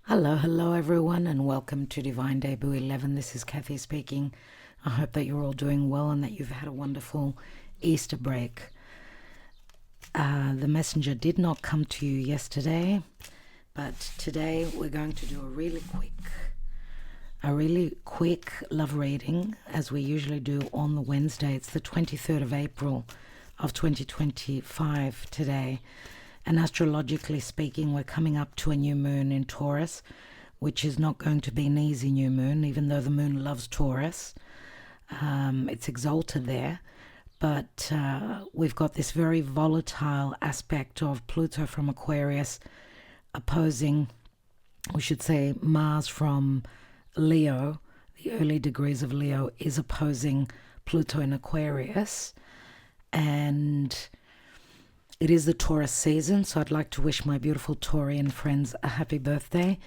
Hello everyone, and welcome to Divine Debut 11. This is Kathy speaking. I hope that you're all doing well and that you've had a wonderful Easter break. The messenger did not come to you yesterday, but today we're going to do a really quick love reading, as we usually do on the Wednesday. It's the 23rd of April of 2025 today. And astrologically speaking, we're coming up to a new moon in Taurus, which is not going to be an easy new moon, even though the moon loves Taurus. It's exalted there. But we've got this very volatile aspect of Pluto from Aquarius opposing, we should say, Mars from Leo. The early degrees of Leo is opposing Pluto in Aquarius. And it is the Taurus season, so I'd like to wish my beautiful Taurian friends a happy birthday.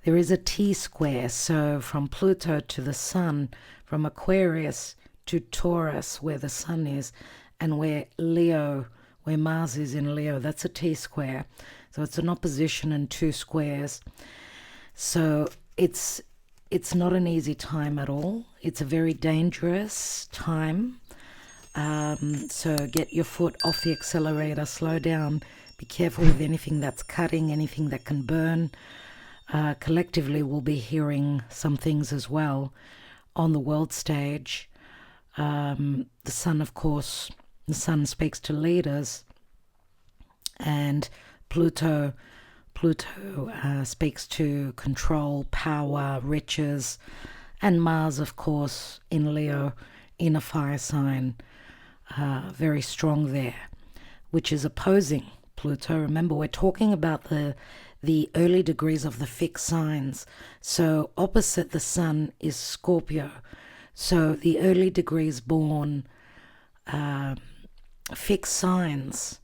There is a T-square, so from Pluto to the Sun, from Aquarius to Taurus, where the Sun is, and where Mars is in Leo, that's a T-square. So it's an opposition and two squares. So it's not an easy time at all. It's a very dangerous time. So get your foot off the accelerator, slow down, be careful with anything that's cutting, anything that can burn. Collectively, we'll be hearing some things as well on the world stage. The sun, of course, the sun speaks to leaders, and Pluto speaks to control, power, riches, and Mars, of course, in Leo, in a fire sign. Very strong there, which is opposing Pluto. Remember, we're talking about the early degrees of the fixed signs. So opposite the Sun is Scorpio. So the early degrees born fixed signs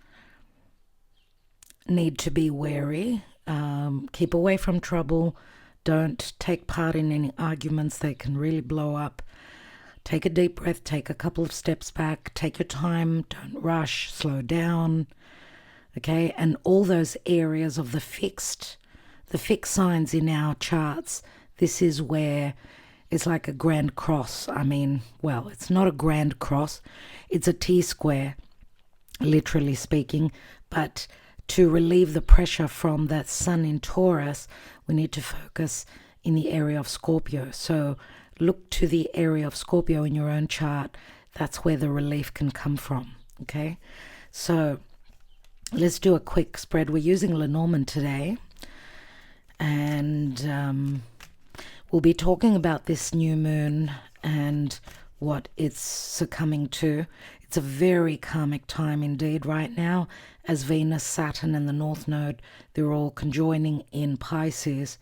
need to be wary. Keep away from trouble. Don't take part in any arguments. They can really blow up. Take a deep breath, take a couple of steps back, take your time, don't rush, slow down, okay? And all those areas of the fixed signs in our charts, this is where it's like a grand cross. It's not a grand cross, it's a T-square, literally speaking, but to relieve the pressure from that Sun in Taurus, we need to focus in the area of Scorpio. So look to the area of Scorpio in your own chart. That's where the relief can come from, okay? So let's do a quick spread. We're using Lenormand today, and we'll be talking about this new moon and what it's succumbing to. It's a very karmic time indeed right now, as Venus, Saturn, and the North Node, they're all conjoining in Pisces.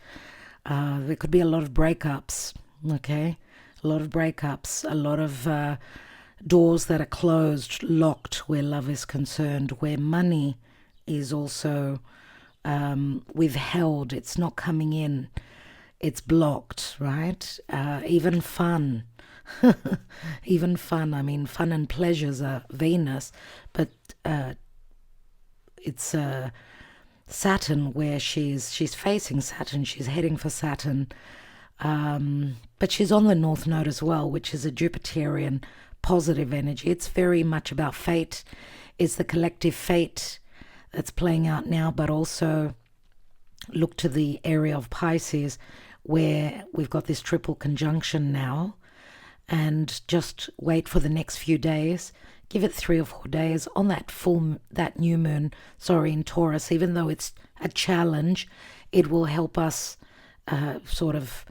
There could be a lot of breakups. Okay, a lot of breakups, a lot of doors that are closed, locked where love is concerned, where money is also withheld. It's not coming in. It's blocked, right? Even fun. Even fun. Fun and pleasures are Venus, but it's Saturn, where she's facing Saturn. She's heading for Saturn. But she's on the North Node as well, which is a Jupiterian positive energy. It's very much about fate. It's the collective fate that's playing out now, but also look to the area of Pisces, where we've got this triple conjunction now, and just wait for the next few days. Give it 3 or 4 days on that new moon, in Taurus. Even though it's a challenge, it will help us sort of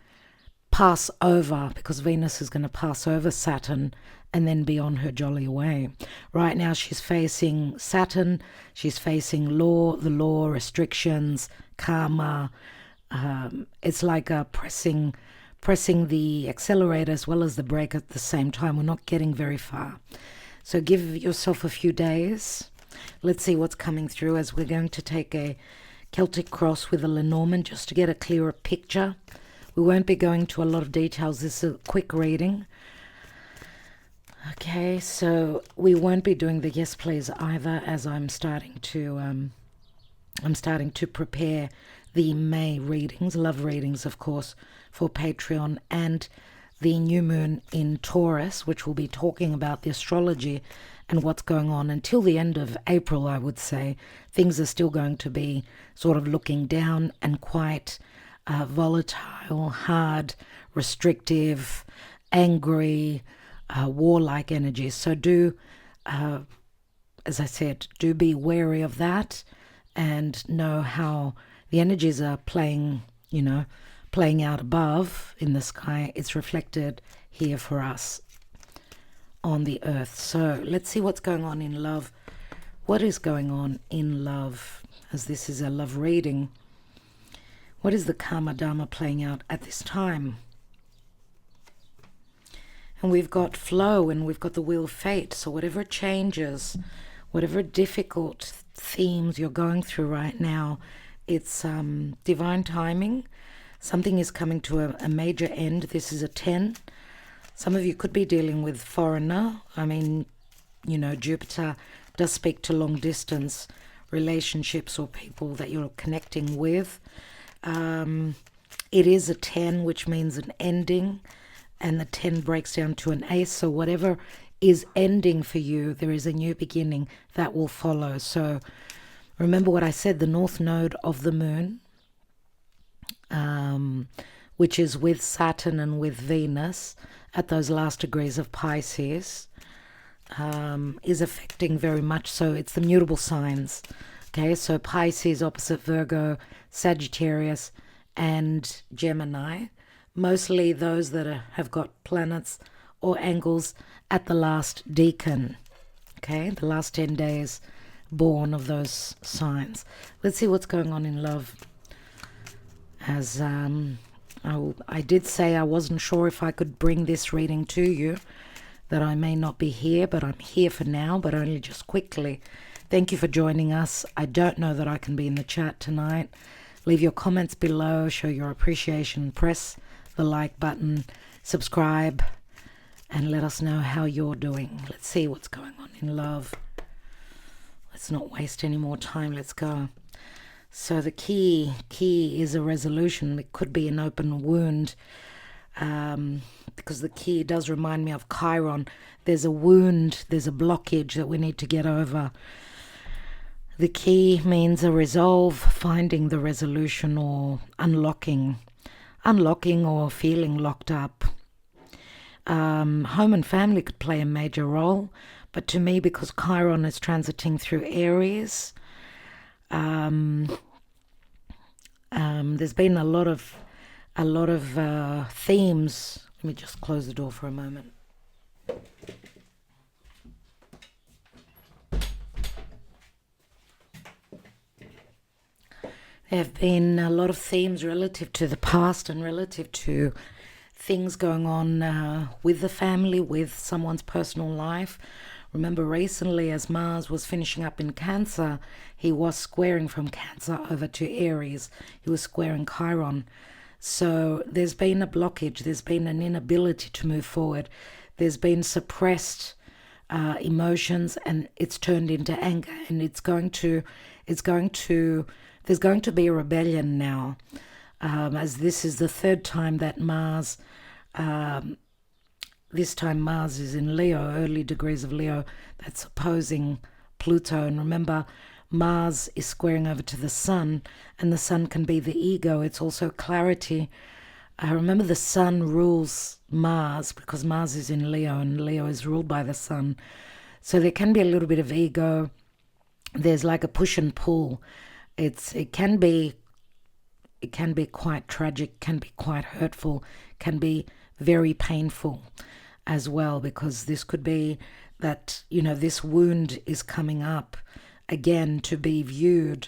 pass over, because Venus is going to pass over Saturn and then be on her jolly way. Right now she's facing Saturn, she's facing the law, restrictions, karma. It's like pressing the accelerator as well as the brake at the same time. We're not getting very far. So give yourself a few days. Let's see what's coming through, as we're going to take a Celtic cross with a Lenormand just to get a clearer picture. We won't be going to a lot of details. This is a quick reading. Okay, so we won't be doing the yes please either, as I'm starting to I'm starting to prepare the May readings, love readings, of course, for Patreon, and the new moon in Taurus, which will be talking about the astrology and what's going on until the end of April, I would say. Things are still going to be sort of looking down and quite volatile, hard, restrictive, angry, warlike energies. So as I said, do be wary of that and know how the energies are playing out above in the sky. It's reflected here for us on the earth. So let's see what's going on in love. What is going on in love, as this is a love reading? What is the karma dharma playing out at this time? And we've got flow and we've got the wheel of fate. So whatever changes, whatever difficult themes you're going through right now, it's divine timing. Something is coming to a major end. This is a 10. Some of you could be dealing with foreigner. I mean, Jupiter does speak to long distance relationships or people that you're connecting with. It is a 10, which means an ending, and the 10 breaks down to an ace. So whatever is ending for you, there is a new beginning that will follow. So remember what I said, the north node of the moon, which is with Saturn and with Venus at those last degrees of Pisces, is affecting very much so. It's the mutable signs. Okay, so Pisces opposite Virgo, Sagittarius, and Gemini. Mostly those that have got planets or angles at the last decan. Okay, the last 10 days born of those signs. Let's see what's going on in love. As I did say, I wasn't sure if I could bring this reading to you, that I may not be here, but I'm here for now, but only just quickly. Thank you for joining us. I don't know that I can be in the chat tonight. Leave your comments below, show your appreciation, press the like button, subscribe, and let us know how you're doing. Let's see what's going on in love. Let's not waste any more time. Let's go. So the key is a resolution. It could be an open wound, because the key does remind me of Chiron. There's a wound, there's a blockage that we need to get over. The key means a resolve, finding the resolution, or unlocking or feeling locked up. Home and family could play a major role, but to me, because Chiron is transiting through Aries, there's been a lot of themes. Let me just close the door for a moment. There have been a lot of themes relative to the past and relative to things going on with the family, with someone's personal life. Remember recently, as Mars was finishing up in Cancer, he was squaring from Cancer over to Aries. He was squaring Chiron. So there's been a blockage. There's been an inability to move forward. There's been suppressed emotions, and it's turned into anger. And there's going to be a rebellion now, as this is the third time that Mars, this time Mars is in Leo, early degrees of Leo, that's opposing Pluto. And remember, Mars is squaring over to the Sun, and the Sun can be the ego. It's also clarity. Remember, the Sun rules Mars because Mars is in Leo, and Leo is ruled by the Sun. So there can be a little bit of ego. There's like a push and pull. It can be quite tragic, can be quite hurtful, can be very painful as well, because this could be that, this wound is coming up again to be viewed.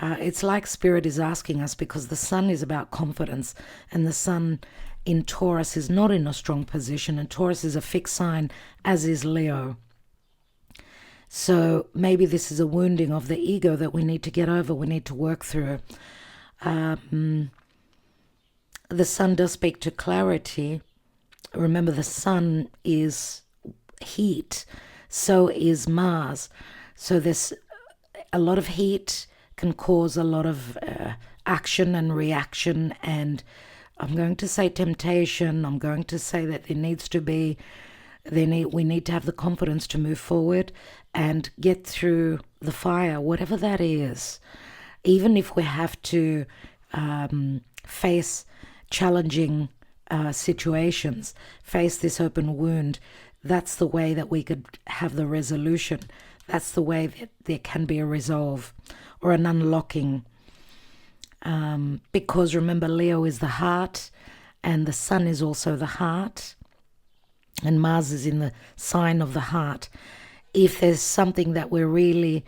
It's like Spirit is asking us, because the Sun is about confidence, and the Sun in Taurus is not in a strong position, and Taurus is a fixed sign, as is Leo. So maybe this is a wounding of the ego that we need to get over, we need to work through. The Sun does speak to clarity. Remember, the Sun is heat, so is Mars. So there's a lot of heat can cause a lot of action and reaction, and I'm going to say temptation. I'm going to say that there needs to be, we need to have the confidence to move forward and get through the fire, whatever that is. Even if we have to face challenging situations, face this open wound, that's the way that we could have the resolution. That's the way that there can be a resolve or an unlocking. Because remember, Leo is the heart, and the sun is also the heart, and Mars is in the sign of the heart. If there's something that we're really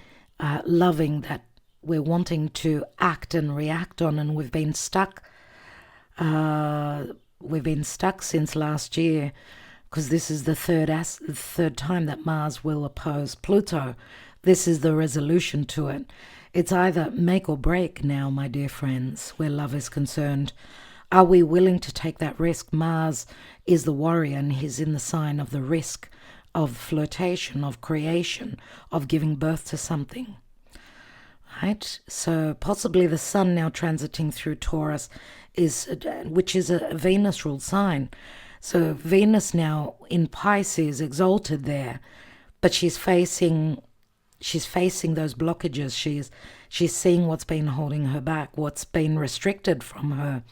loving, that we're wanting to act and react on, and we've been stuck since last year, because this is the third time that Mars will oppose Pluto. This is the resolution to it. It's either make or break now, my dear friends, where love is concerned. Are we willing to take that risk? Mars is the warrior, and he's in the sign of the risk, of flirtation, of creation, of giving birth to something. Right? So possibly the sun now transiting through Taurus, which is a Venus-ruled sign. So Venus now in Pisces, exalted there, but she's facing those blockages. She's seeing what's been holding her back, what's been restricted from her.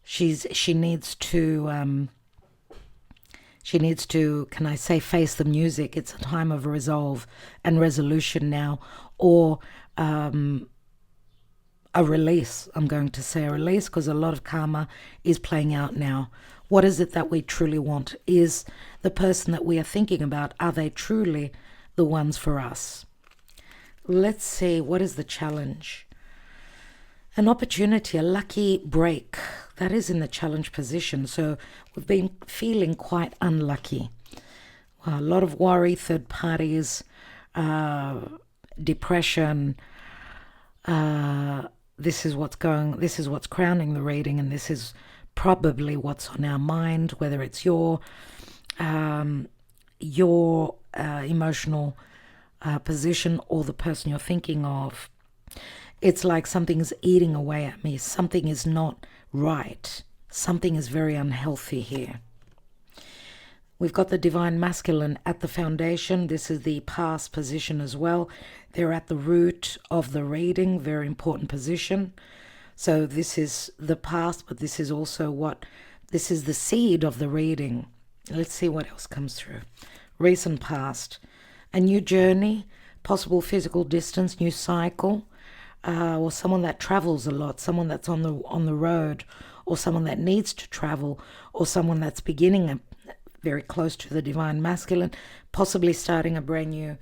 She needs to, can I say, face the music. It's a time of resolve and resolution now, or a release. I'm going to say a release, because a lot of karma is playing out now. What is it that we truly want? Is the person that we are thinking about, are they truly the ones for us? Let's see, what is the challenge? An opportunity, a lucky break. That is in the challenge position. So we've been feeling quite unlucky. A lot of worry, third parties, depression. This is what's crowning the reading, and this is probably what's on our mind, whether it's your emotional position or the person you're thinking of. It's like something's eating away at me. Something is not right. Something is very unhealthy here. We've got the divine masculine at the foundation. This is the past position as well. They're at the root of the reading, very important position. So this is the past, but this is also this is the seed of the reading. Let's see what else comes through. Recent past, a new journey, possible physical distance, new cycle, or someone that travels a lot, someone that's on the road, or someone that needs to travel, or someone that's beginning very close to the divine masculine, possibly starting a brand new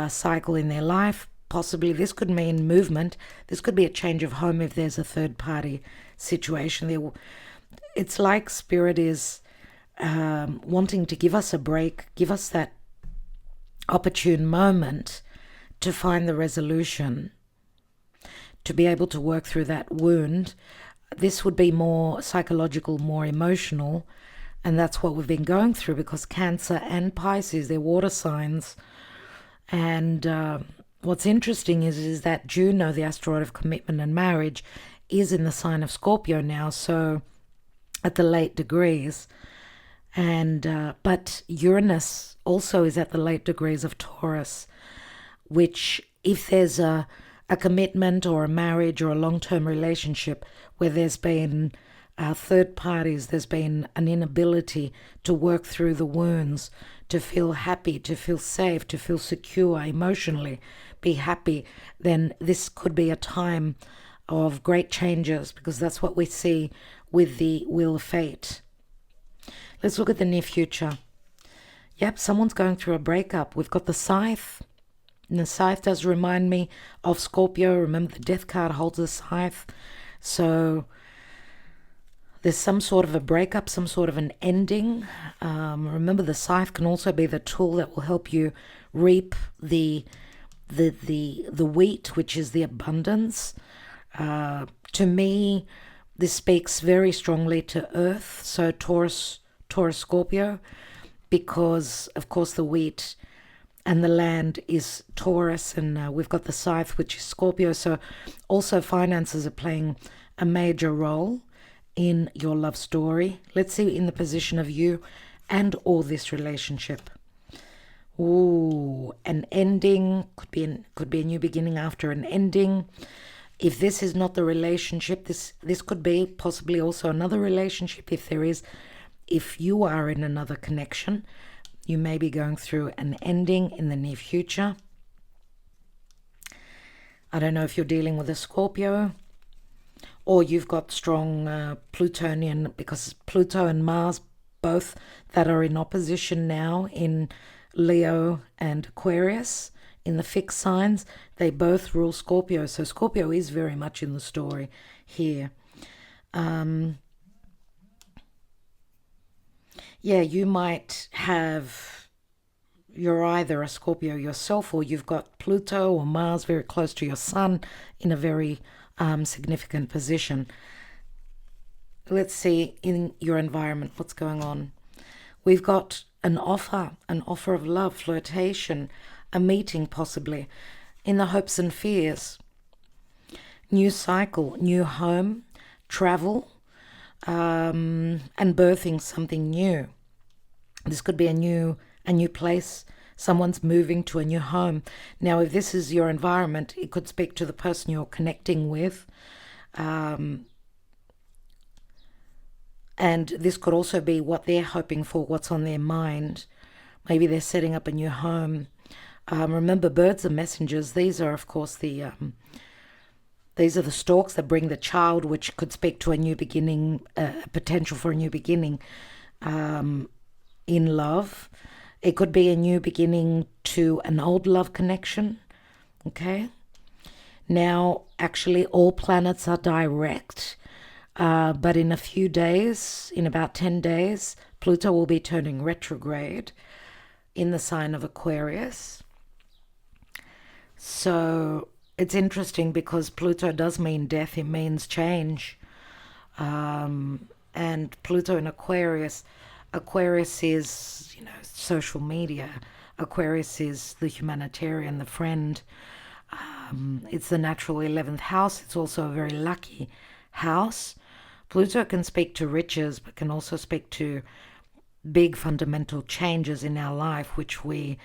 cycle in their life. Possibly this could mean movement. This could be a change of home if there's a third party situation there. It's like Spirit is wanting to give us a break, give us that opportune moment to find the resolution, to be able to work through that wound. This would be more psychological, more emotional, and that's what we've been going through, because Cancer and Pisces, they're water signs. And what's interesting is that Juno, the asteroid of commitment and marriage, is in the sign of Scorpio now, so at the late degrees. And but Uranus also is at the late degrees of Taurus, which if there's a commitment or a marriage or a long-term relationship where there's been third parties, there's been an inability to work through the wounds, to feel happy, to feel safe, to feel secure emotionally, be happy, then this could be a time of great changes, because that's what we see with the Wheel of Fate. Let's look at the near future. Yep, someone's going through a breakup. We've got the Scythe. And the Scythe does remind me of Scorpio. Remember, the Death card holds a scythe. So there's some sort of a breakup, some sort of an ending. Remember, the scythe can also be the tool that will help you reap the wheat, which is the abundance. To me, this speaks very strongly to Earth, so Taurus, Scorpio, because of course the wheat and the land is Taurus, and we've got the scythe, which is Scorpio. So also finances are playing a major role in your love story. Let's see in the position of you and or this relationship. Ooh, an ending could be a new beginning after an ending. If this is not the relationship, this could be possibly also another relationship. If you are in another connection, you may be going through an ending in the near future. I don't know if you're dealing with a Scorpio, or you've got strong Plutonian, because Pluto and Mars, both that are in opposition now in Leo and Aquarius, in the fixed signs, they both rule Scorpio. So Scorpio is very much in the story here. Yeah, you might have, you're either a Scorpio yourself, or you've got Pluto or Mars very close to your sun in a very significant position. Let's see in your environment what's going on. We've got an offer of love, flirtation, a meeting possibly, in the hopes and fears. New cycle, new home, travel, and birthing something new. This could be a new place. Someone's moving to a new home. Now, if this is your environment, it could speak to the person you're connecting with. And this could also be what they're hoping for, what's on their mind. Maybe they're setting up a new home. Remember, birds are messengers. These are, of course, these are the storks that bring the child, which could speak to a new beginning, potential for a new beginning in love. It could be a new beginning to an old love connection. Okay. Now, actually, all planets are direct. But in a few days, in about 10 days, Pluto will be turning retrograde in the sign of Aquarius. So it's interesting because Pluto does mean death. It means change. And Pluto in Aquarius is, social media. Aquarius is the humanitarian, the friend. It's the natural 11th house. It's also a very lucky house. Pluto can speak to riches, but can also speak to big fundamental changes in our life, which we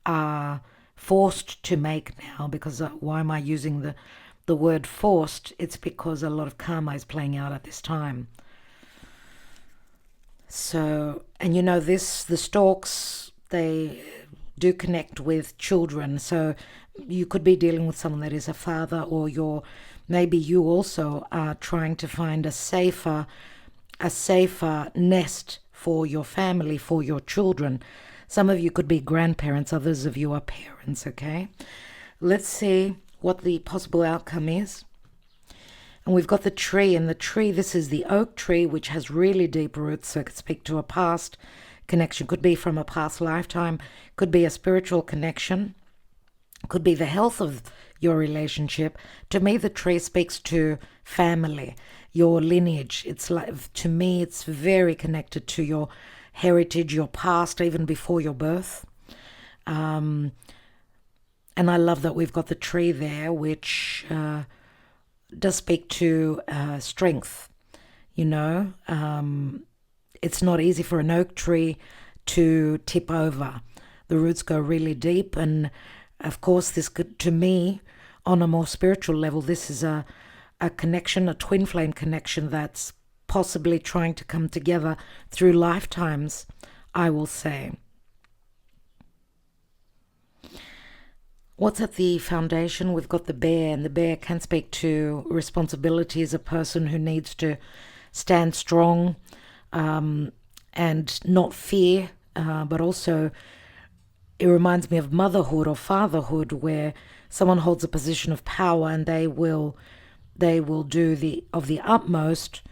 are forced to make now. Because why am I using the word forced? It's because a lot of karma is playing out at this time. So, and the storks, they do connect with children. So you could be dealing with someone that is a father, or maybe you also are trying to find a safer nest for your family, for your children. Some of you could be grandparents, others of you are parents, okay? Let's see what the possible outcome is. And we've got the tree, and the tree, this is the oak tree, which has really deep roots, so it could speak to a past connection, could be from a past lifetime, could be a spiritual connection, could be the health of your relationship. To me, the tree speaks to family, your lineage. It's like, to me, it's very connected to your heritage, your past, even before your birth. And I love that we've got the tree there, which does speak to strength. It's not easy for an oak tree to tip over. The roots go really deep, and of course, this could, to me, on a more spiritual level, this is a connection, a twin flame connection that's possibly trying to come together through lifetimes, I will say. What's at the foundation? We've got the bear, and the bear can speak to responsibility as a person who needs to stand strong and not fear, but also it reminds me of motherhood or fatherhood, where someone holds a position of power and they will do the utmost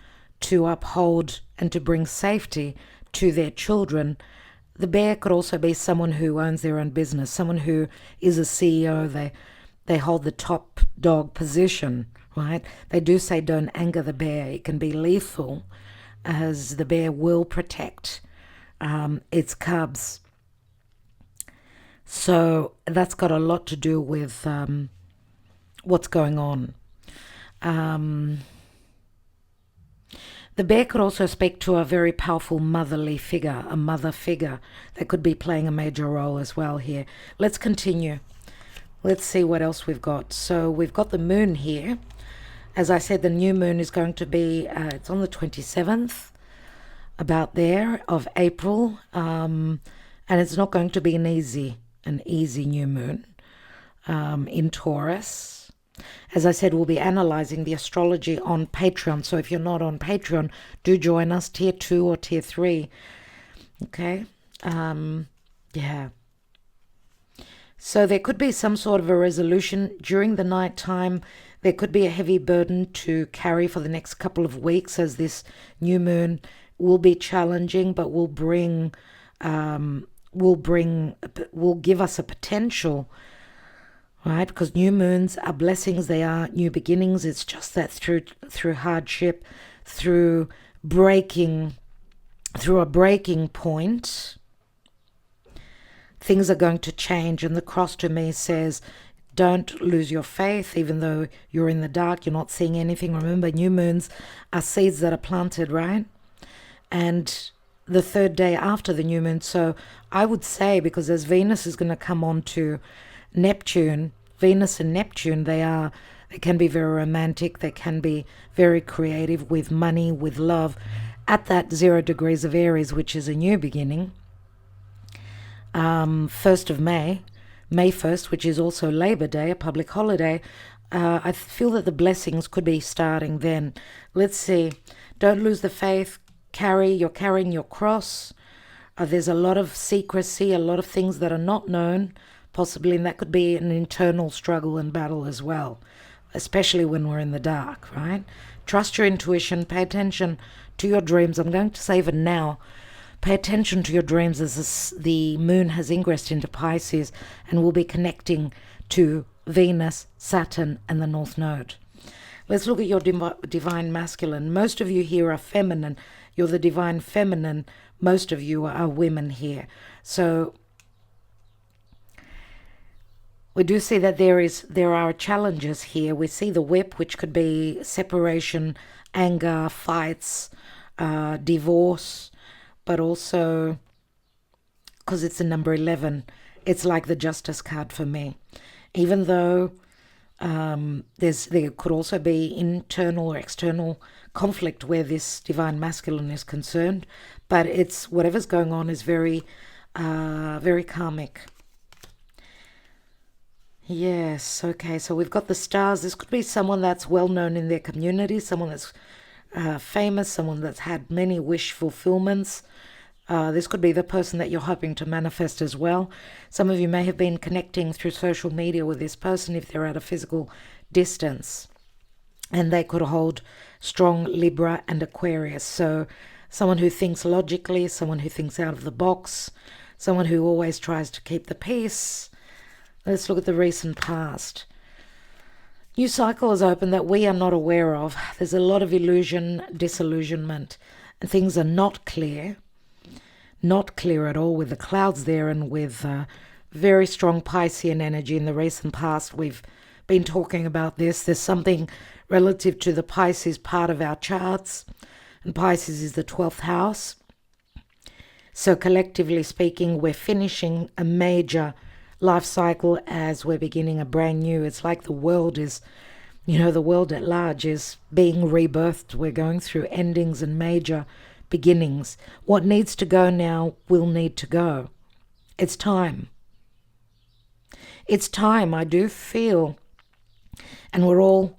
to uphold and to bring safety to their children. The bear could also be someone who owns their own business, someone who is a CEO. They hold the top dog position, right? They do say don't anger the bear. It can be lethal, as the bear will protect its cubs. So that's got a lot to do with what's going on. The bear could also speak to a very powerful motherly figure, a mother figure that could be playing a major role as well here. Let's continue. Let's see what else we've got. So we've got the moon here. As I said, the new moon is going to be, it's on the 27th, about there, of April. And it's not going to be an easy new moon in Taurus. As I said, we'll be analyzing the astrology on Patreon. So if you're not on Patreon, do join us, tier 2 or tier 3. Okay? Yeah. So there could be some sort of a resolution during the night time. There could be a heavy burden to carry for the next couple of weeks, as this new moon will be challenging, but will give us a potential, right? Because new moons are blessings, they are new beginnings. It's just that through hardship, through a breaking point, things are going to change. And the cross to me says, don't lose your faith, even though you're in the dark, you're not seeing anything. Remember, new moons are seeds that are planted, right? And the third day after the new moon. So I would say, because as Venus is going to come on to Neptune, Venus and Neptune, they can be very romantic, they can be very creative with money, with love, at that 0 degrees of Aries, which is a new beginning. 1st of May 1st, which is also Labor Day, a public holiday. I feel that the blessings could be starting then. Let's see. Don't lose the faith. You're carrying your cross. There's a lot of secrecy, a lot of things that are not known, possibly, and that could be an internal struggle and battle as well, especially when we're in the dark, right? Trust your intuition, pay attention to your dreams. I'm going to save it now. Pay attention to your dreams, as the moon has ingressed into Pisces and will be connecting to Venus, Saturn, and the North Node. Let's look at your divine masculine. Most of you here are feminine. You're the divine feminine. Most of you are women here. So we do see that there are challenges here. We see the whip, which could be separation, anger, fights, divorce, but also, because it's a number 11, it's like the Justice card for me. Even though there could also be internal or external conflict where this divine masculine is concerned, but it's whatever's going on is very, very karmic. Yes, okay, so we've got the stars. This could be someone that's well known in their community, someone that's famous, someone that's had many wish fulfillments. This could be the person that you're hoping to manifest as well. Some of you may have been connecting through social media with this person if they're at a physical distance. And they could hold strong Libra and Aquarius. So someone who thinks logically, someone who thinks out of the box, someone who always tries to keep the peace. Let's look at the recent past. New cycle is open that we are not aware of. There's a lot of illusion, disillusionment, and things are not clear at all, with the clouds there and with very strong Piscean energy in the recent past. We've been talking about this. There's something relative to the Pisces part of our charts, and Pisces is the 12th house. So collectively speaking, we're finishing a major life cycle as we're beginning a brand new. It's like the world is, the world at large is being rebirthed. We're going through endings and major beginnings. What needs to go now will need to go. It's time. It's time, I do feel. And we're all,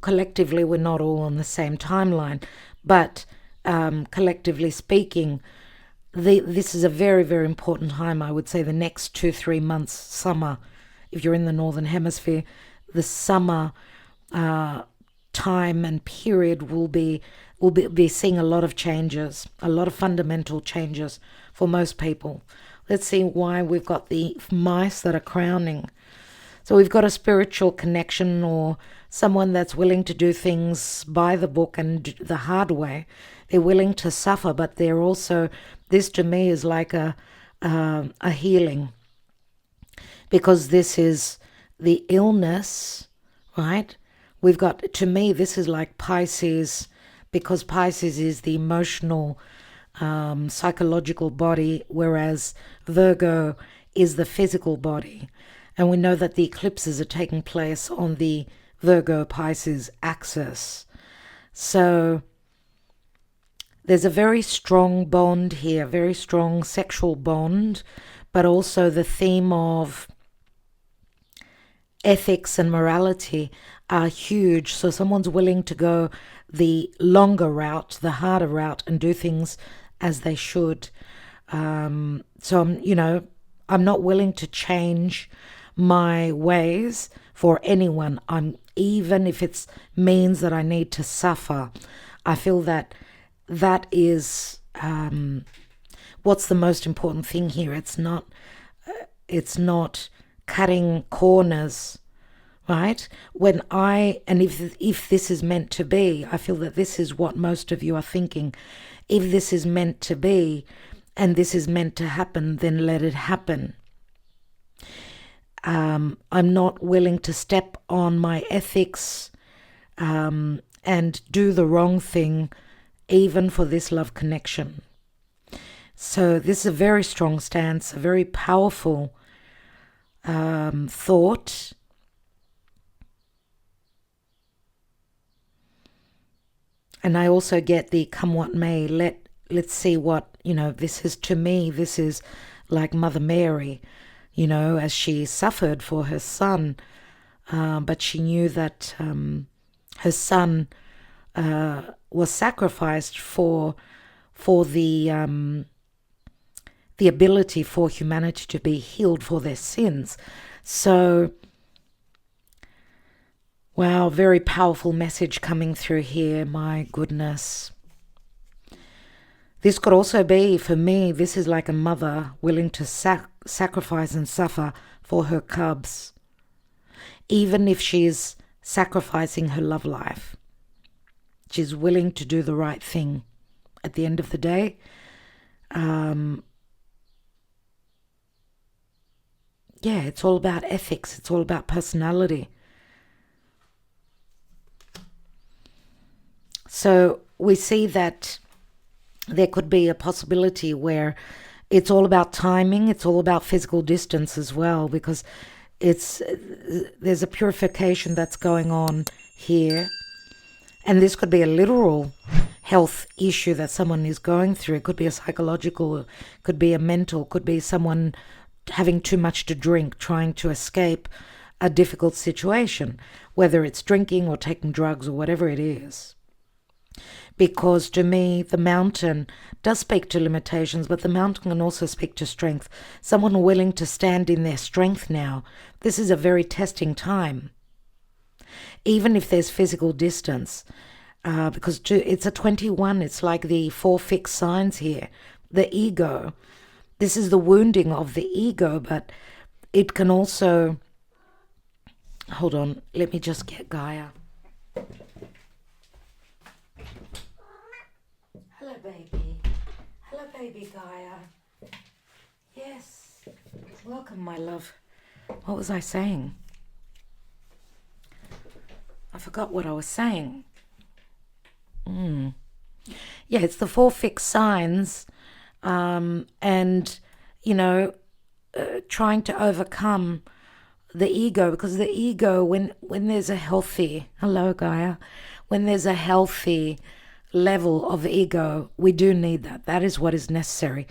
collectively, we're not all on the same timeline, but collectively speaking, this is a very, very important time. I would say the next 2-3 months, summer, if you're in the Northern Hemisphere, the summer time and period will be seeing a lot of changes, a lot of fundamental changes for most people. Let's see why we've got the mice that are crowning. So we've got a spiritual connection, or someone that's willing to do things by the book and the hard way. They're willing to suffer, but they're also, this to me is like a healing. because this is the illness, right? We've got, to me, this is like Pisces, because Pisces is the emotional, psychological body, whereas Virgo is the physical body. And we know that the eclipses are taking place on the Virgo-Pisces axis. So there's a very strong bond here, very strong sexual bond, but also the theme of ethics and morality are huge. So someone's willing to go the longer route, the harder route, and do things as they should. So I'm not willing to change my ways for anyone. Even if it means that I need to suffer. I feel that is what's the most important thing here. It's not cutting corners, right? If this is meant to be, I feel that this is what most of you are thinking. If this is meant to be and this is meant to happen, then let it happen. I'm not willing to step on my ethics and do the wrong thing, even for this love connection. So this is a very strong stance, a very powerful thought. And I also get the come what may, let's see what, this is. To me, this is like Mother Mary, as she suffered for her son, but she knew that her son was sacrificed for the ability for humanity to be healed for their sins. So, wow, very powerful message coming through here. My goodness. This could also be, for me, this is like a mother willing to sacrifice and suffer for her cubs, even if she's sacrificing her love life. She's willing to do the right thing. At the end of the day, it's all about ethics. It's all about personality. So we see that there could be a possibility where it's all about timing. It's all about physical distance as well, because there's a purification that's going on here. And this could be a literal health issue that someone is going through. It could be a psychological, could be a mental, could be someone having too much to drink, trying to escape a difficult situation, whether it's drinking or taking drugs or whatever it is. Because to me, the mountain does speak to limitations, but the mountain can also speak to strength. Someone willing to stand in their strength now. This is a very testing time. Even if there's physical distance, because it's a 21, it's like the 4 fixed signs here. The ego. This is the wounding of the ego, but it can also... Hold on, let me just get Gaia. Hello, baby. Hello, baby Gaia. Yes. Welcome, my love. What was I saying? I forgot what I was saying. Yeah, it's the 4 fixed signs, and, trying to overcome the ego, because the ego, when there's a healthy, hello Gaia, when there's a healthy level of ego, we do need that. That is what is necessary.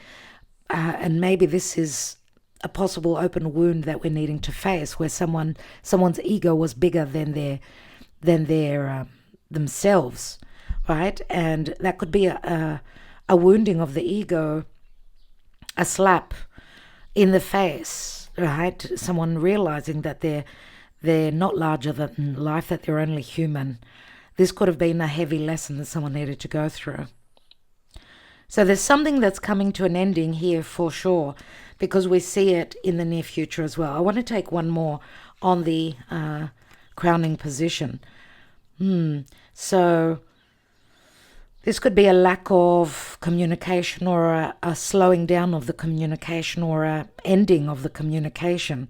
And maybe this is a possible open wound that we're needing to face, where someone's ego was bigger than their themselves, right? And that could be a wounding of the ego, a slap in the face, right? Someone realizing that they're not larger than life, that they're only human. This could have been a heavy lesson that someone needed to go through. So there's something that's coming to an ending here for sure, because we see it in the near future as well. I want to take one more on the crowning position. So this could be a lack of communication, or a slowing down of the communication, or a ending of the communication.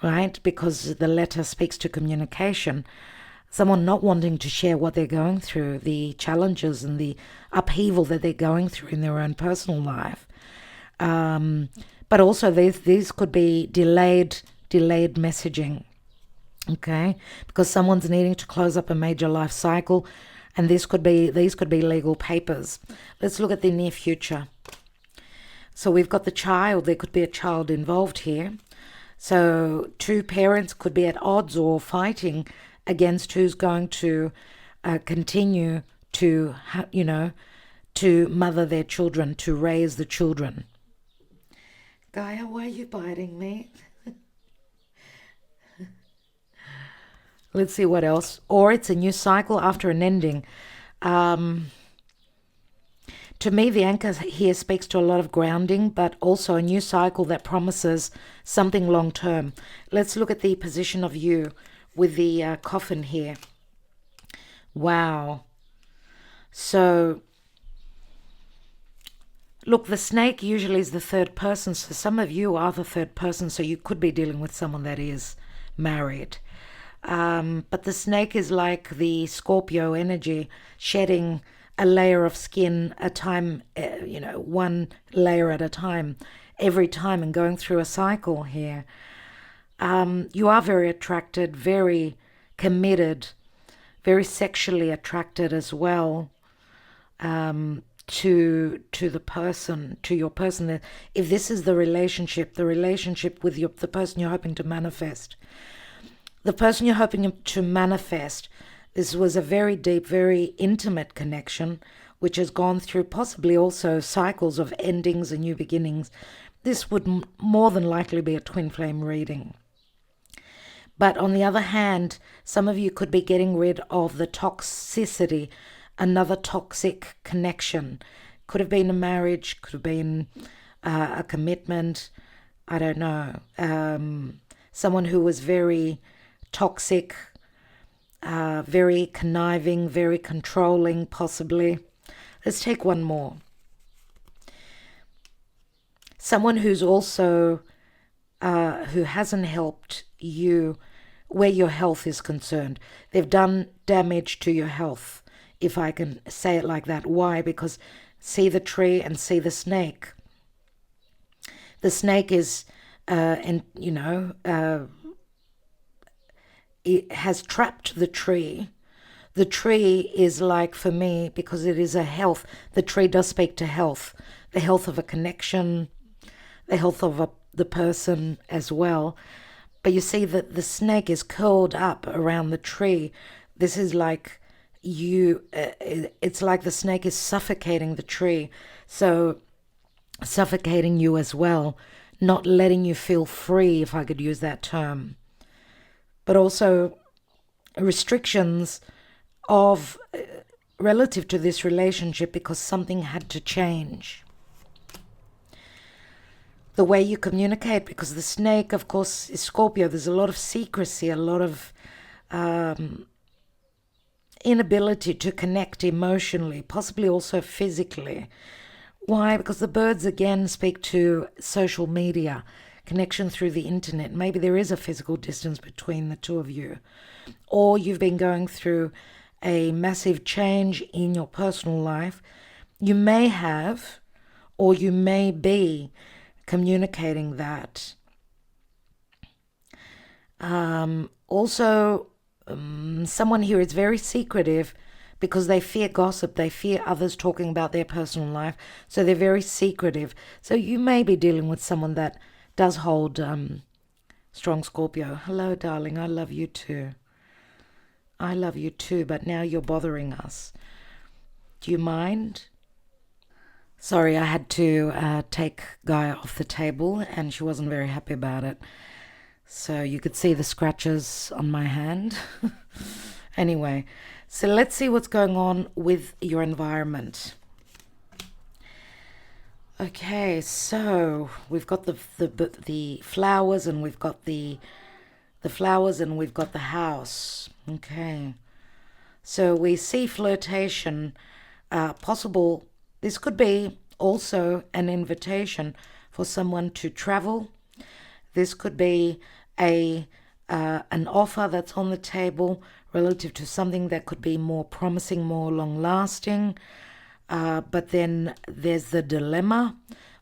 right? Because the letter speaks to communication. Someone not wanting to share what they're going through, the challenges and the upheaval that they're going through in their own personal life. But also these could be delayed messaging, okay? Because someone's needing to close up a major life cycle, and these could be legal papers. Let's look at the near future. So we've got the child. There could be a child involved here. So two parents could be at odds or fighting against who's going to continue to, to mother their children, to raise the children. Gaia, why are you biting me? Let's see what else. Or it's a new cycle after an ending. To me, the anchor here speaks to a lot of grounding, but also a new cycle that promises something long-term. Let's look at the position of you with the coffin here. Wow. So, look, the snake usually is the third person. So some of you are the third person, so you could be dealing with someone that is married. But the snake is like the Scorpio energy, shedding a layer of skin a time, one layer at a time, every time, and going through a cycle here. You are very attracted, very committed, very sexually attracted as well, to the person, to your person. If this is the relationship with the person you're hoping to manifest. The person you're hoping to manifest, this was a very deep, very intimate connection, which has gone through possibly also cycles of endings and new beginnings. This would more than likely be a twin flame reading. But on the other hand, some of you could be getting rid of the toxicity, another toxic connection. Could have been a marriage, could have been a commitment, I don't know. Someone who was very toxic, very conniving, very controlling, possibly. Let's take one more. Someone who's also, who hasn't helped you where your health is concerned. They've done damage to your health, if I can say it like that. Why? Because see the tree and see the snake. The snake is, it has trapped the tree. The tree is like, for me, because it is a health, the tree does speak to health, the health of a connection, the health of the person as well. But you see that the snake is curled up around the tree. This is like it's like the snake is suffocating the tree. So suffocating you as well, not letting you feel free, if I could use that term. But also restrictions of relative to this relationship because something had to change. The way you communicate, because the snake, of course, is Scorpio. There's a lot of secrecy, a lot of inability to connect emotionally, possibly also physically. Why? Because the birds, again, speak to social media, connection through the internet. Maybe there is a physical distance between the two of you. Or you've been going through a massive change in your personal life. You may have, or you may be communicating that. Someone here is very secretive because they fear gossip. They fear others talking about their personal life. So they're very secretive. So you may be dealing with someone that does hold strong Scorpio. Hello, darling. I love you too. I love you too, but now you're bothering us. Do you mind? Sorry, I had to take Gaia off the table and she wasn't very happy about it. So you could see the scratches on my hand. Anyway, so let's see what's going on with your environment. Okay, so we've got the flowers and we've got the flowers and we've got the house. Okay, so we see flirtation, possible. This could be also an invitation for someone to travel. This could be an offer that's on the table relative to something that could be more promising, more long-lasting. But then there's the dilemma,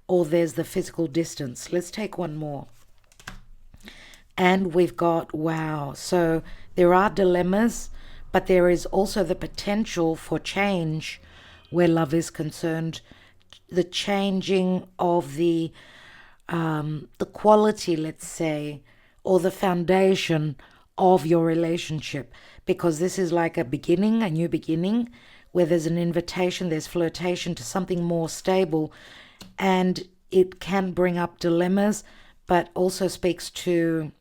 or there's the physical distance. Let's take one more. And we've got, wow. So there are dilemmas, but there is also the potential for change where love is concerned. The changing of the quality, let's say, or the foundation of your relationship, because this is like a beginning, a new beginning, where there's an invitation, there's flirtation to something more stable, and it can bring up dilemmas, but also speaks to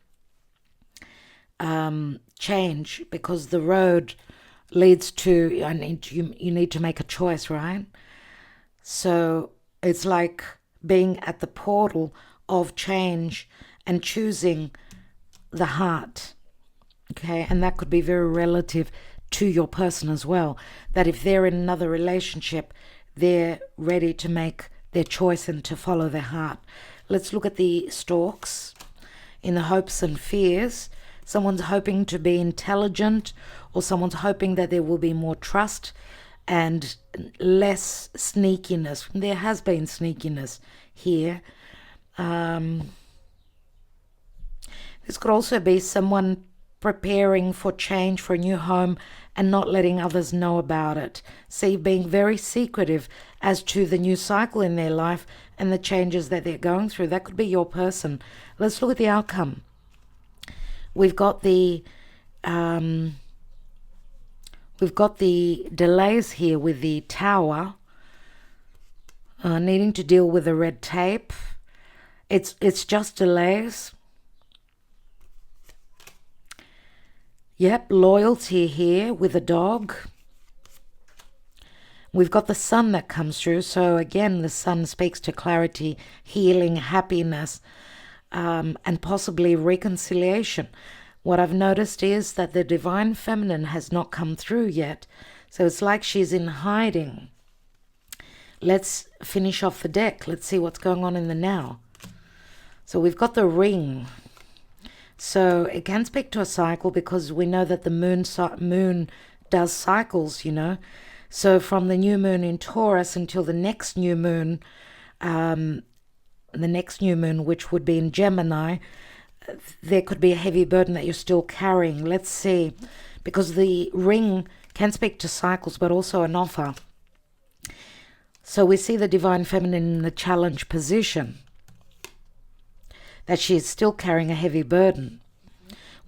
change, because the road leads to, you need to make a choice, right? So it's like being at the portal of change and choosing the heart, okay? And that could be very relative to your person as well, that if they're in another relationship, they're ready to make their choice and to follow their heart. Let's look at the stalks in the hopes and fears. Someone's hoping to be intelligent, or someone's hoping that there will be more trust and less sneakiness. There has been sneakiness here. This could also be someone preparing for change, for a new home, and not letting others know about it. See, being very secretive as to the new cycle in their life and the changes that they're going through. That could be your person. Let's look at the outcome. We've got the delays here with the Tower, needing to deal with the red tape. It's just delays. Yep, loyalty here with a dog. We've got the sun that comes through. So again, the sun speaks to clarity, healing, happiness, and possibly reconciliation. What I've noticed is that the divine feminine has not come through yet. So it's like she's in hiding. Let's finish off the deck. Let's see what's going on in the now. So we've got the ring. So it can speak to a cycle, because we know that the moon does cycles, you know. So from the new moon in Taurus until the next new moon, which would be in Gemini, there could be a heavy burden that you're still carrying. Let's see, because the ring can speak to cycles, but also an offer. So we see the divine feminine in the challenge position, that she is still carrying a heavy burden.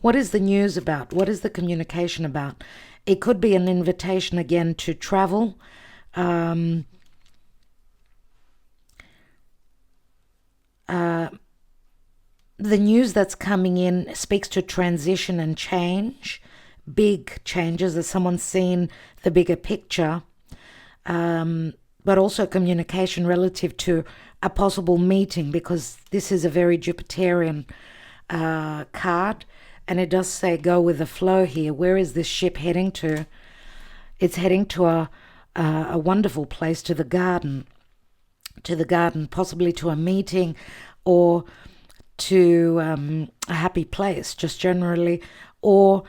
What is the news about? What is the communication about? It could be an invitation again to travel. The news that's coming in speaks to transition and change, big changes, as someone's seen the bigger picture, but also communication relative to a possible meeting, because this is a very Jupiterian card, and it does say go with the flow here. Where is this ship heading to? It's heading to a wonderful place, to the garden, possibly to a meeting, or to a happy place, just generally, or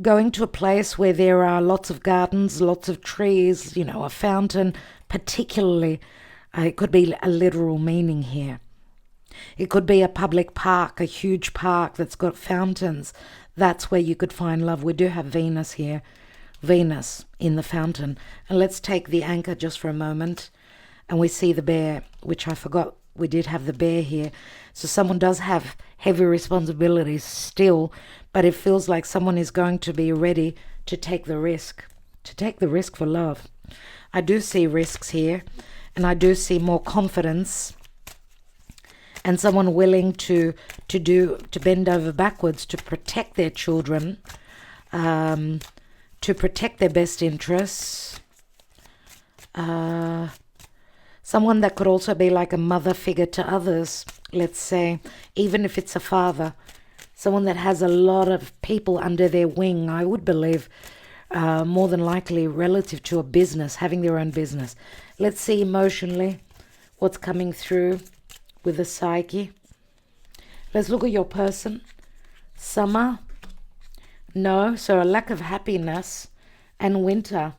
going to a place where there are lots of gardens, lots of trees, you know, a fountain, particularly. It could be a literal meaning here. It could be a public park, a huge park that's got fountains. That's where you could find love. We do have Venus here, Venus in the fountain. And let's take the anchor just for a moment. And we see the bear, which I forgot. We did have the bear here. So someone does have heavy responsibilities still, but it feels like someone is going to be ready to take the risk for love. I do see risks here, and I do see more confidence, and someone willing to bend over backwards to protect their children, to protect their best interests. Someone that could also be like a mother figure to others, let's say, even if it's a father. Someone that has a lot of people under their wing, I would believe, more than likely relative to a business, having their own business. Let's see emotionally what's coming through with the psyche. Let's look at your person. Summer. No. So a lack of happiness. And winter.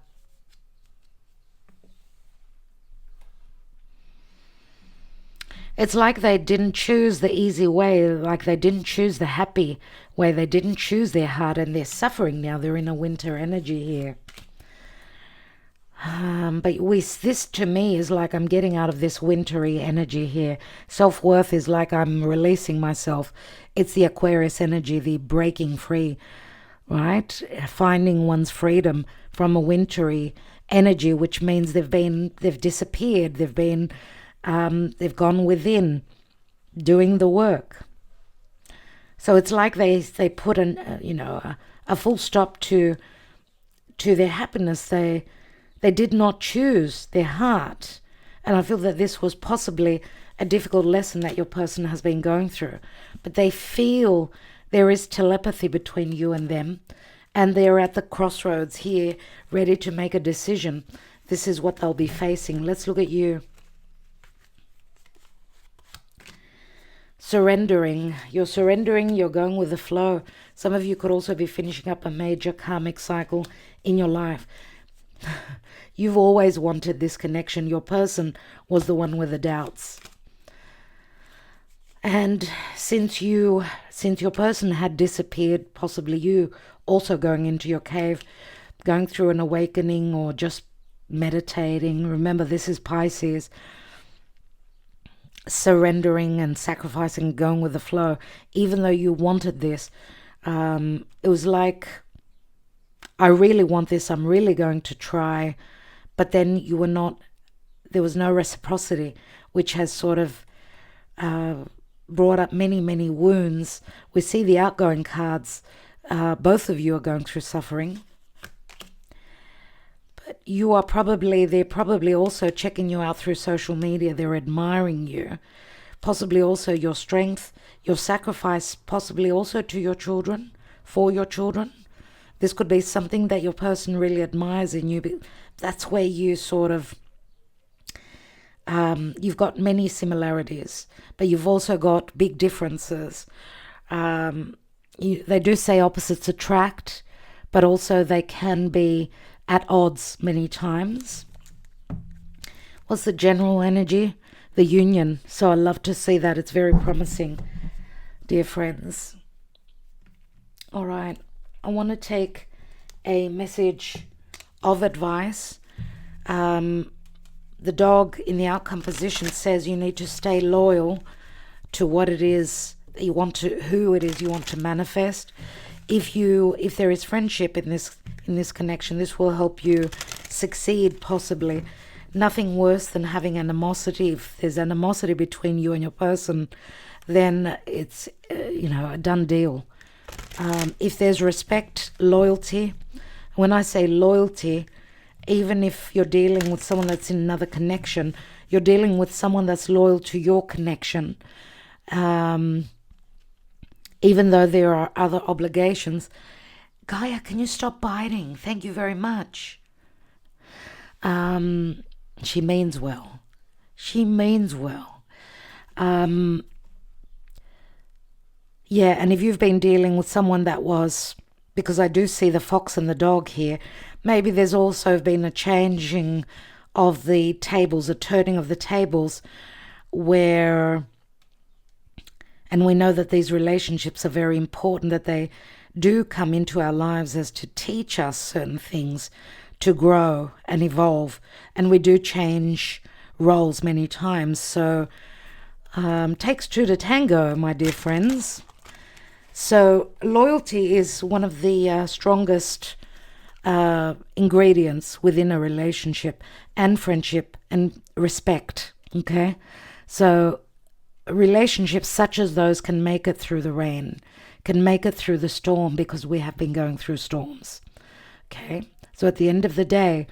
It's like they didn't choose the easy way, like they didn't choose the happy way, they didn't choose their heart, and they're suffering now. They're in a winter energy here. But this to me is like I'm getting out of this wintry energy here. Self-worth is like I'm releasing myself. It's the Aquarius energy, the breaking free, right? Finding one's freedom from a wintry energy, which means they've disappeared, they've gone within, doing the work. So it's like they put a full stop to their happiness. They did not choose their heart, and I feel that this was possibly a difficult lesson that your person has been going through. But they feel there is telepathy between you and them, and they're at the crossroads here, ready to make a decision. This is what they'll be facing. Let's look at you. Surrendering. You're surrendering, you're going with the flow. Some of you could also be finishing up a major karmic cycle in your life. You've always wanted this connection. Your person was the one with the doubts. And since your person had disappeared, possibly you also going into your cave, going through an awakening or just meditating. Remember, this is Pisces. Surrendering and sacrificing, going with the flow. Even though you wanted this, it was like, I really want this, I'm really going to try. But then there was no reciprocity, which has sort of brought up many, many wounds. We see the outgoing cards. Both of you are going through suffering. But they're probably also checking you out through social media. They're admiring you. Possibly also your strength, your sacrifice, possibly also to your children, for your children. This could be something that your person really admires in you. But that's where you sort of, you've got many similarities, but you've also got big differences. They do say opposites attract, but also they can be at odds many times. What's the general energy? The union. So I love to see that. It's very promising, dear friends. All right. I want to take a message of advice. The dog in the outcome position says you need to stay loyal to what it is that you want to, who it is you want to manifest. If there is friendship in this connection, this will help you succeed possibly. Nothing worse than having animosity. If there's animosity between you and your person, then it's a done deal. If there's respect, loyalty. When I say loyalty, even if you're dealing with someone that's in another connection, you're dealing with someone that's loyal to your connection. Even though there are other obligations. Gaia, can you stop biting? Thank you very much. She means well. She means well. Yeah, and if you've been dealing with someone that was, because I do see the fox and the dog here, maybe there's also been a changing of the tables, a turning of the tables where, and we know that these relationships are very important, that they do come into our lives as to teach us certain things, to grow and evolve, and we do change roles many times. So takes two to tango, my dear friends. So loyalty is one of the strongest ingredients within a relationship, and friendship and respect. Okay, so relationships such as those can make it through the rain, can make it through the storm, because we have been going through storms. Okay, so at the end of the day,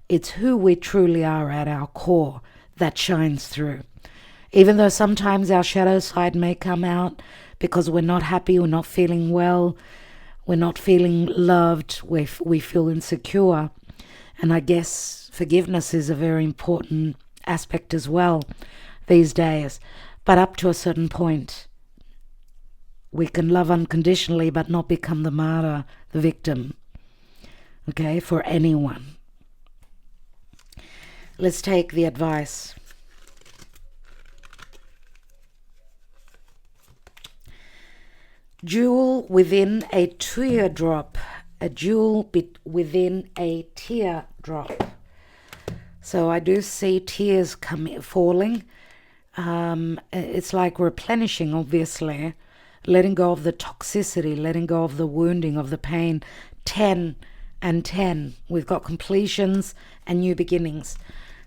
it's who we truly are at our core that shines through. Even though sometimes our shadow side may come out because we're not happy, we're not feeling well, we're not feeling loved, we feel insecure. And I guess forgiveness is a very important aspect as well these days. But up to a certain point, We can love unconditionally but not become the martyr, the victim, okay, for anyone. Let's take the advice. Jewel within a teardrop. A jewel within a teardrop. So I do see tears falling. It's like replenishing, obviously. Letting go of the toxicity, letting go of the wounding, of the pain. 10 and 10. We've got completions and new beginnings.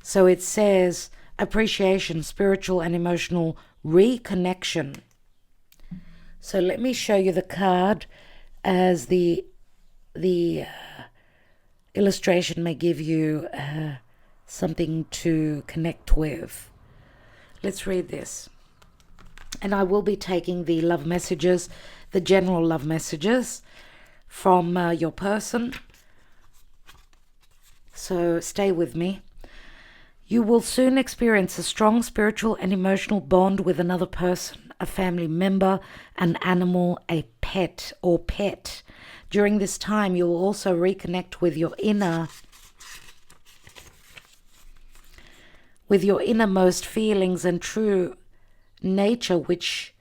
So it says appreciation, spiritual and emotional reconnection. So let me show you the card as the illustration may give you something to connect with. Let's read this. And I will be taking the love messages, the general love messages from your person. So stay with me. You will soon experience a strong spiritual and emotional bond with another person, a family member, an animal, a pet or pet. During this time, you will also reconnect with your innermost feelings and true nature, which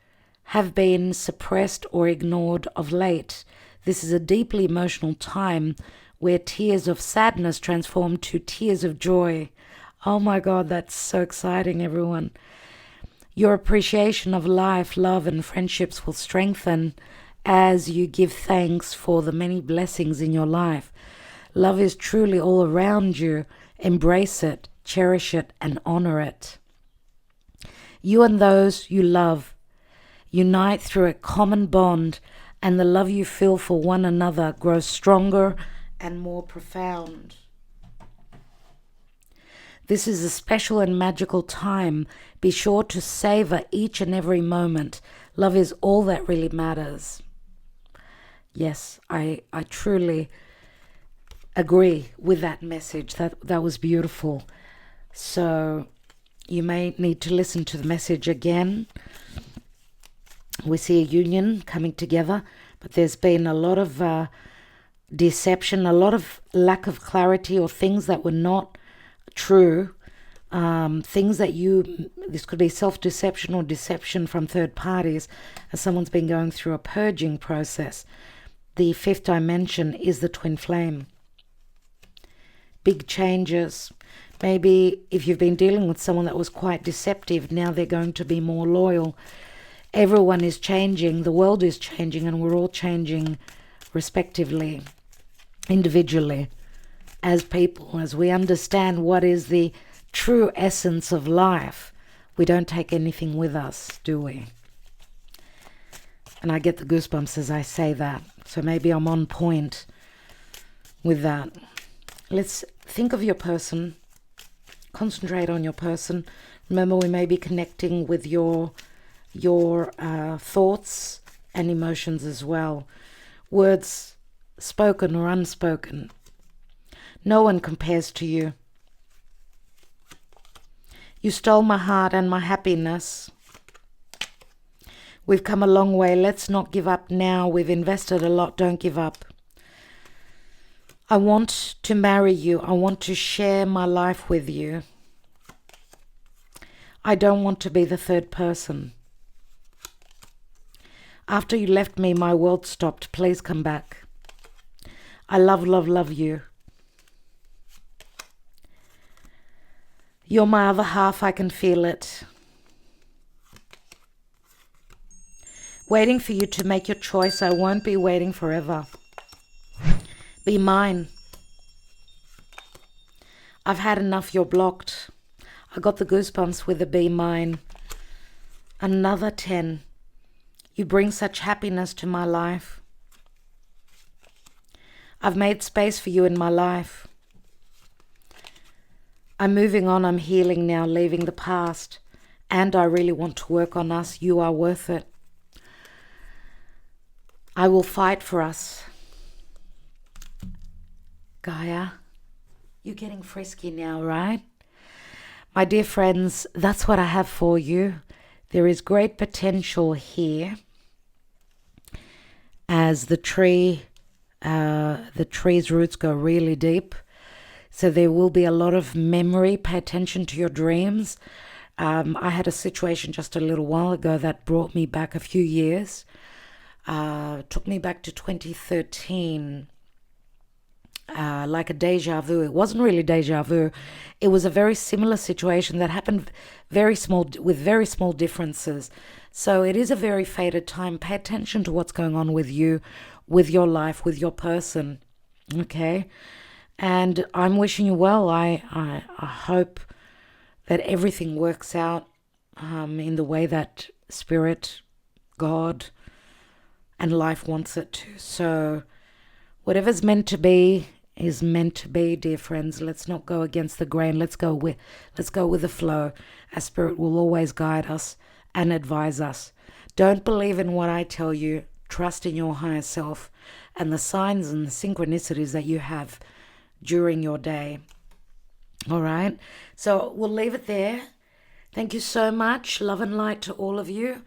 have been suppressed or ignored of late. This is a deeply emotional time where tears of sadness transform to tears of joy. Oh my God, that's so exciting, everyone. Your appreciation of life, love, and friendships will strengthen as you give thanks for the many blessings in your life. Love is truly all around you. Embrace it, cherish it, and honor it. You and those you love unite through a common bond, and the love you feel for one another grows stronger and more profound. This is a special and magical time. Be sure to savor each and every moment. Love is all that really matters. Yes, I truly agree with that message. That was beautiful. So you may need to listen to the message again. We see a union coming together, but there's been a lot of deception, a lot of lack of clarity, or things that were not true. Things that this could be self-deception or deception from third parties, as someone's been going through a purging process. The fifth dimension is the twin flame. Big changes. Maybe if you've been dealing with someone that was quite deceptive, now they're going to be more loyal. Everyone is changing, the world is changing, and we're all changing respectively, individually, as people, as we understand what is the true essence of life. We don't take anything with us, do we? And I get the goosebumps as I say that. So maybe I'm on point with that. Let's think of your person. Concentrate on your person. Remember, we may be connecting with your thoughts and emotions as well. Words spoken or unspoken. No one compares to you. You stole my heart and my happiness. We've come a long way. Let's not give up now. We've invested a lot. Don't give up. I want to marry you. I want to share my life with you. I don't want to be the third person. After you left me, my world stopped. Please come back. I love, love, love you. You're my other half, I can feel it. Waiting for you to make your choice. I won't be waiting forever. Be mine. I've had enough, you're blocked. I got the goosebumps with the be mine. Another 10. You bring such happiness to my life. I've made space for you in my life. I'm moving on, I'm healing now, leaving the past. And I really want to work on us. You are worth it. I will fight for us. Gaia, you're getting frisky now, right? My dear friends, that's what I have for you. There is great potential here. as the tree's roots go really deep. So there will be a lot of memory. Pay attention to your dreams. I had a situation just a little while ago that brought me back a few years. Took me back to 2013. Like a deja vu. It wasn't really deja vu. It was a very similar situation that happened with very small differences. So it is a very fated time. Pay attention to what's going on with you, with your life, with your person. Okay? And I'm wishing you well. I hope that everything works out in the way that Spirit, God, and life wants it to. So whatever's meant to be is meant to be, dear friends. Let's not go against the grain. Let's go with the flow. Our Spirit will always guide us and advise us. Don't believe in what I tell you. Trust in your higher self and the signs and the synchronicities that you have during your day. All right? So we'll leave it there. Thank you so much. Love and light to all of you.